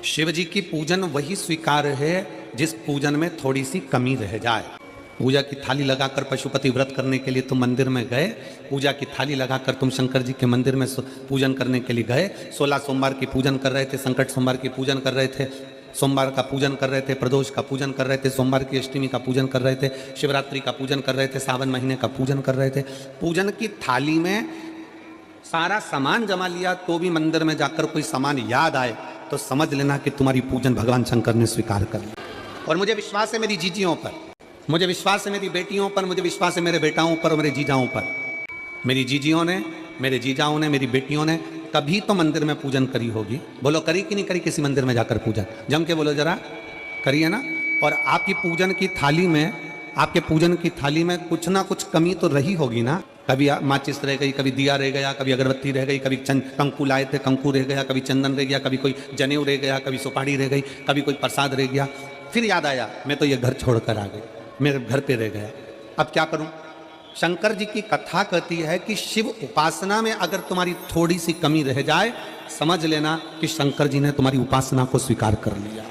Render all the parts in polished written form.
शिव जी की पूजन वही स्वीकार है जिस पूजन में थोड़ी सी कमी रह जाए। पूजा की थाली लगाकर पशुपति व्रत करने के लिए तुम मंदिर में गए, पूजा की थाली लगाकर तुम शंकर जी के मंदिर में पूजन करने के लिए गए, 16 सोमवार की पूजन कर रहे थे, संकट सोमवार की पूजन कर रहे थे, सोमवार का पूजन कर रहे थे, प्रदोष का पूजन कर रहे थे, सोमवार की अष्टमी का पूजन कर रहे थे, शिवरात्रि का पूजन कर रहे थे, सावन महीने का पूजन कर रहे थे। पूजन की थाली में सारा सामान जमा लिया तो भी मंदिर में जाकर कोई सामान याद आए तो समझ लेना कि तुम्हारी पूजन भगवान शंकर ने स्वीकार कर ली। और मुझे विश्वास है मेरी जीजियों पर, मुझे विश्वास है मेरी बेटियों पर, मुझे विश्वास है मेरे बेटाओं पर और मेरे जीजाओं पर। मेरी जीजियों ने, मेरे जीजाओं ने, मेरी बेटियों ने कभी तो मंदिर में पूजन करी होगी। बोलो करी कि नहीं करी किसी मंदिर में जाकर पूजन? जम के बोलो जरा, करी है ना? और आपकी पूजन की थाली में, आपके पूजन की थाली में कुछ ना कुछ कमी तो रही होगी ना। कभी माचिस रह गई, कभी दिया रह गया, कभी अगरबत्ती रह गई, कभी कंकु लाए थे कंकु रह गया, कभी चंदन रह गया, कभी कोई जनेऊ रह गया, कभी सुपारी रह गई, कभी कोई प्रसाद रह गया। फिर याद आया मैं तो ये घर छोड़कर आ गई, मेरे घर पे रह गया, अब क्या करूं? शंकर जी की कथा कहती है कि शिव उपासना में अगर तुम्हारी थोड़ी सी कमी रह जाए, समझ लेना कि शंकर जी ने तुम्हारी उपासना को स्वीकार कर लिया।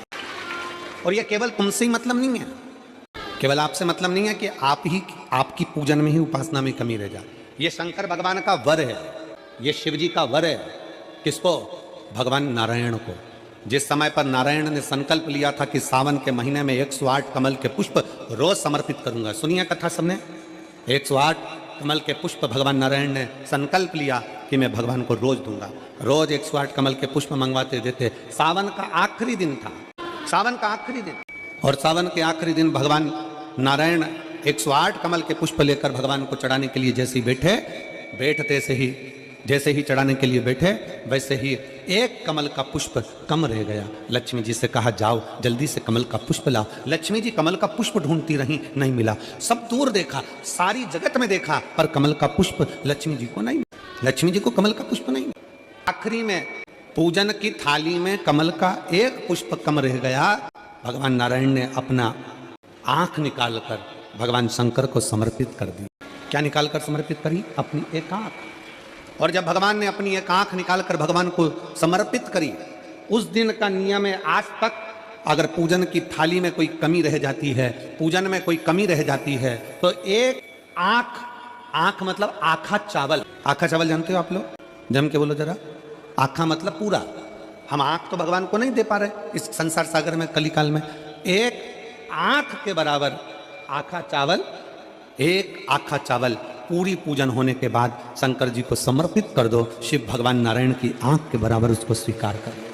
और यह केवल तुमसे ही मतलब नहीं है, केवल आपसे मतलब नहीं है कि आपकी पूजन में ही उपासना में कमी रह जाए। ये शंकर भगवान का वर है, ये शिव जी का वर है। किसको? भगवान नारायण को। जिस समय पर नारायण ने संकल्प लिया था कि सावन के महीने में 108 कमल के पुष्प रोज समर्पित करूंगा। सुनिए कथा सबने, 108 कमल के पुष्प भगवान नारायण ने संकल्प लिया कि मैं भगवान को रोज दूंगा। रोज 108 कमल के पुष्प मंगवाते देते। सावन का आखिरी दिन था, सावन का आखिरी दिन, और सावन के आखिरी दिन भगवान नारायण 108 कमल के पुष्प लेकर भगवान को चढ़ाने के लिए जैसे ही बैठते से ही जैसे ही चढ़ाने के लिए बैठे, वैसे ही एक कमल का पुष्प कम रह गया। लक्ष्मी जी से कहा जाओ जल्दी से कमल का पुष्प लाओ। लक्ष्मी जी कमल का पुष्प ढूंढती रही, नहीं मिला। सब दूर देखा, सारी जगत में देखा, पर कमल का पुष्प लक्ष्मी जी को नहीं मिला। लक्ष्मी जी को कमल का पुष्प नहीं मिला। आखिरी में पूजन की थाली में कमल का एक पुष्प कम रह गया। भगवान नारायण ने अपना आंख निकालकर भगवान शंकर को समर्पित कर दी। क्या निकालकर समर्पित करी? अपनी एक आंख। और जब भगवान ने अपनी एक आंख निकालकर भगवान को समर्पित करी, उस दिन का नियम है आज तक, अगर पूजन की थाली में कोई कमी रह जाती है, पूजन में कोई कमी रह जाती है, तो एक आंख मतलब आखा चावल। आखा चावल जानते हो आप लोग? जम के बोलो जरा। आखा मतलब पूरा। हम आंख तो भगवान को नहीं दे पा रहे इस संसार सागर में, कलिकाल में। एक आंख के बराबर आखा चावल, एक आखा चावल पूरी पूजन होने के बाद शंकर जी को समर्पित कर दो। शिव भगवान नारायण की आंख के बराबर उसको स्वीकार कर लो।